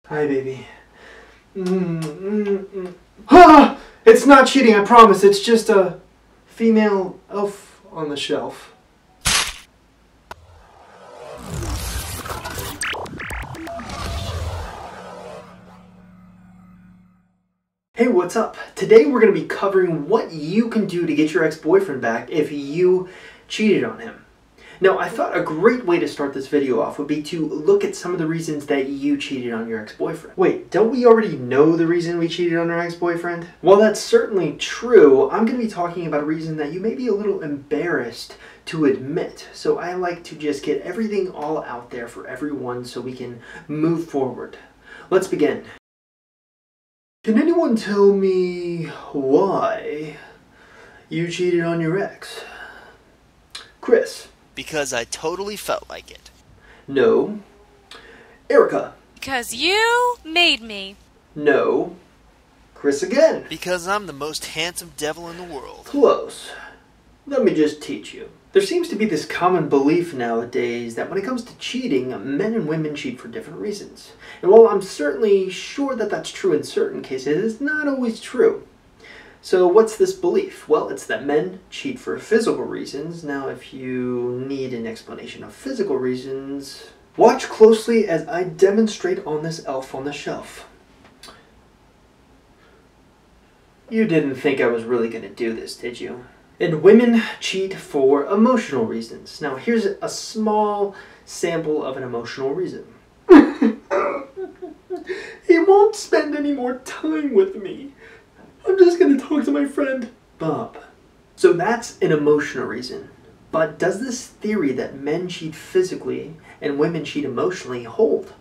Hi, baby. Ah! It's not cheating, I promise. It's just a female elf on the shelf. Hey, what's up? Today we're going to be covering what you can do to get your ex-boyfriend back if you cheated on him. Now, I thought a great way to start this video off would be to look at some of the reasons that you cheated on your ex-boyfriend. Wait, don't we already know the reason we cheated on our ex-boyfriend? While that's certainly true, I'm going to be talking about a reason that you may be a little embarrassed to admit. So I like to just get everything all out there for everyone so we can move forward. Let's begin. Can anyone tell me why you cheated on your ex? Chris. Because I totally felt like it. No. Erica. Because you made me. No. Chris again. Because I'm the most handsome devil in the world. Close. Let me just teach you. There seems to be this common belief nowadays that when it comes to cheating, men and women cheat for different reasons. And while I'm certainly sure that that's true in certain cases, it's not always true. So what's this belief? Well, it's that men cheat for physical reasons. Now, if you need an explanation of physical reasons, watch closely as I demonstrate on this elf on the shelf. You didn't think I was really going to do this, did you? And women cheat for emotional reasons. Now, here's a small sample of an emotional reason. He won't spend any more time with me. I'm just going to talk to my friend, Bob. So that's an emotional reason. But does this theory that men cheat physically and women cheat emotionally hold?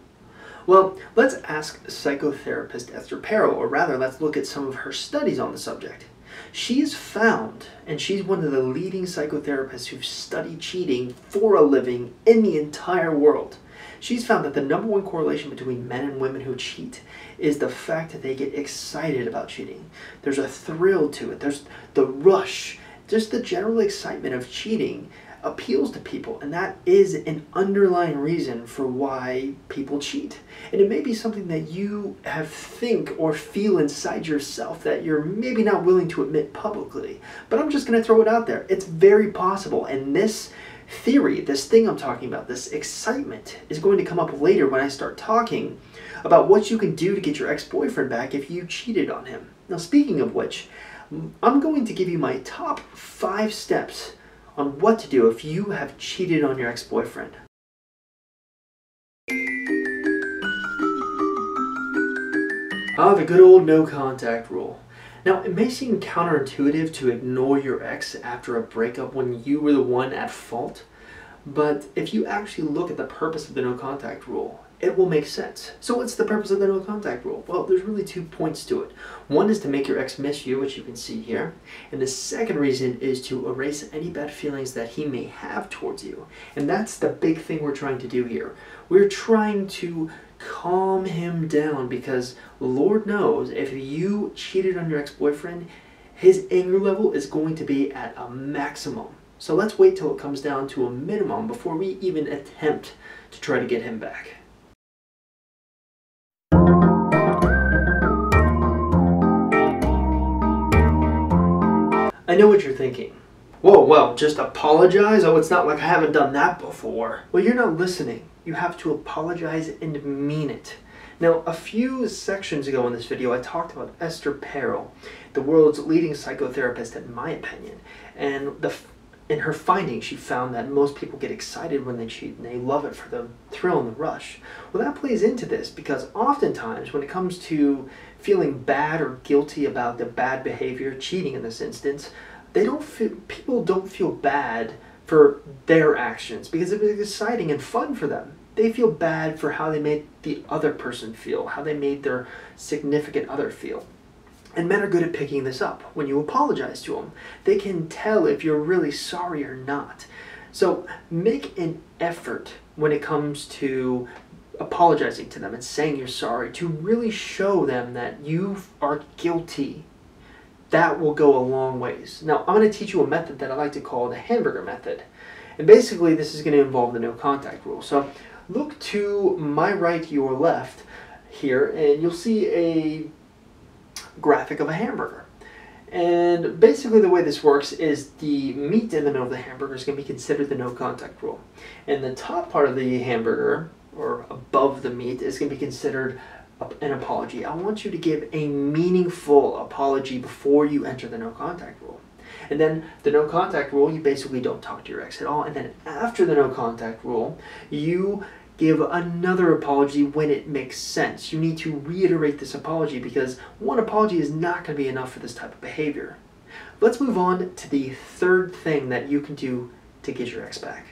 Well, let's ask psychotherapist Esther Perel, or rather, let's look at some of her studies on the subject. She's found, and she's one of the leading psychotherapists who've studied cheating for a living in the entire world. She's found that the #1 correlation between men and women who cheat is the fact that they get excited about cheating. There's a thrill to it. There's the rush. Just the general excitement of cheating appeals to people, and that is an underlying reason for why people cheat. And it may be something that you think or feel inside yourself that you're maybe not willing to admit publicly. But I'm just going to throw it out there. It's very possible, and this theory, this thing I'm talking about, this excitement, is going to come up later when I start talking about what you can do to get your ex-boyfriend back if you cheated on him. Now, speaking of which, I'm going to give you my top 5 steps on what to do if you have cheated on your ex-boyfriend. The good old no contact rule. Now, it may seem counterintuitive to ignore your ex after a breakup when you were the one at fault, but if you actually look at the purpose of the no contact rule, it will make sense. So what's the purpose of the no contact rule? Well, there's really 2 points to it. One is to make your ex miss you, which you can see here. And the second reason is to erase any bad feelings that he may have towards you. And that's the big thing we're trying to do here. We're trying to calm him down because Lord knows if you cheated on your ex-boyfriend, his anger level is going to be at a maximum. So let's wait till it comes down to a minimum before we even attempt to try to get him back. I know what you're thinking. Whoa, well, just apologize? Oh, it's not like I haven't done that before. Well, you're not listening. You have to apologize and mean it. Now, a few sections ago in this video, I talked about Esther Perel, the world's leading psychotherapist, in my opinion. And in her findings, she found that most people get excited when they cheat, and they love it for the thrill and the rush. Well, that plays into this because oftentimes when it comes to feeling bad or guilty about the bad behavior, cheating in this instance, people don't feel bad for their actions because it was exciting and fun for them. They feel bad for how they made the other person feel, how they made their significant other feel. And men are good at picking this up. When you apologize to them, they can tell if you're really sorry or not. So make an effort when it comes to apologizing to them and saying you're sorry to really show them that you are guilty. That will go a long ways. Now, I'm going to teach you a method that I like to call the hamburger method. And basically, this is going to involve the no contact rule. So look to my right, your left. here, and you'll see a graphic of a hamburger. And basically the way this works is the meat in the middle of the hamburger is going to be considered the no contact rule. And the top part of the hamburger, or above the meat, is going to be considered an apology. I want you to give a meaningful apology before you enter the no contact rule. And then the no contact rule, you basically don't talk to your ex at all. And then after the no contact rule, you give another apology when it makes sense. You need to reiterate this apology because one apology is not going to be enough for this type of behavior. Let's move on to the third thing that you can do to get your ex back.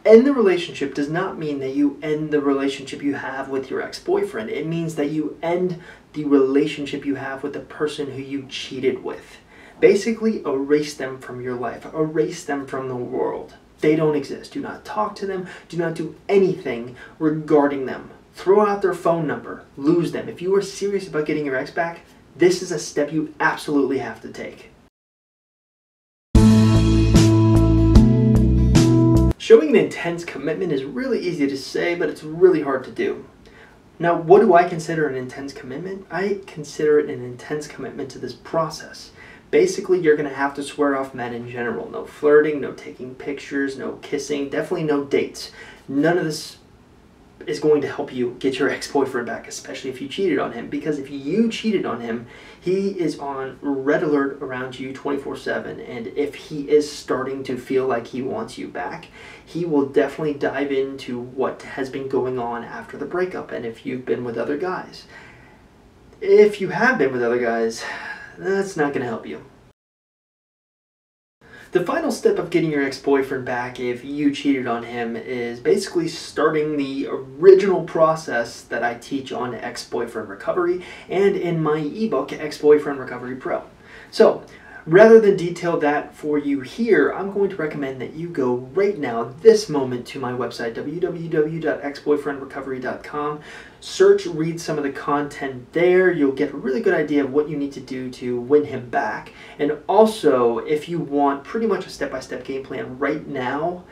End the relationship does not mean that you end the relationship you have with your ex-boyfriend. It means that you end the relationship you have with the person who you cheated with. Basically, erase them from your life. Erase them from the world. They don't exist. Do not talk to them. Do not do anything regarding them. Throw out their phone number. Lose them. If you are serious about getting your ex back, this is a step you absolutely have to take. Showing an intense commitment is really easy to say, but it's really hard to do. Now, what do I consider an intense commitment? I consider it an intense commitment to this process. Basically, you're going to have to swear off men in general. No flirting, no taking pictures, no kissing, definitely no dates. None of this is going to help you get your ex-boyfriend back, especially if you cheated on him. Because if you cheated on him, he is on red alert around you 24/7. And if he is starting to feel like he wants you back, he will definitely dive into what has been going on after the breakup. And if you've been with other guys. If you have been with other guys, that's not going to help you. The final step of getting your ex-boyfriend back if you cheated on him is basically starting the original process that I teach on ex-boyfriend recovery and in my ebook, Ex-Boyfriend Recovery Pro. So, rather than detail that for you here, I'm going to recommend that you go right now, this moment, to my website, www.exboyfriendrecovery.com. Search, read some of the content there. You'll get a really good idea of what you need to do to win him back. And also, if you want pretty much a step-by-step game plan right now,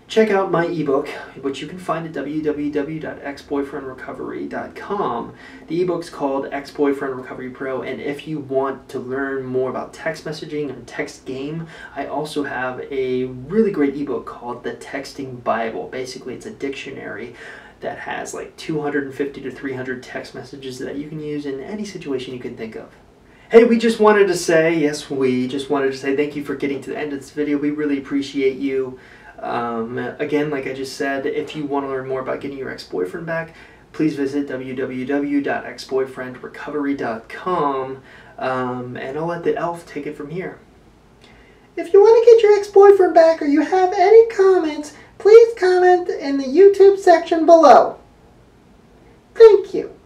check out my ebook, which you can find at www.exboyfriendrecovery.com. The ebook's called Ex-Boyfriend Recovery Pro, and if you want to learn more about text messaging and text game, I also have a really great ebook called The Texting Bible. Basically, it's a dictionary that has like 250 to 300 text messages that you can use in any situation you can think of. Hey, we just wanted to say thank you for getting to the end of this video. We really appreciate you. Again, like I just said, if you want to learn more about getting your ex-boyfriend back, please visit www.exboyfriendrecovery.com, and I'll let the elf take it from here. If you want to get your ex-boyfriend back or you have any comments, please comment in the YouTube section below. Thank you.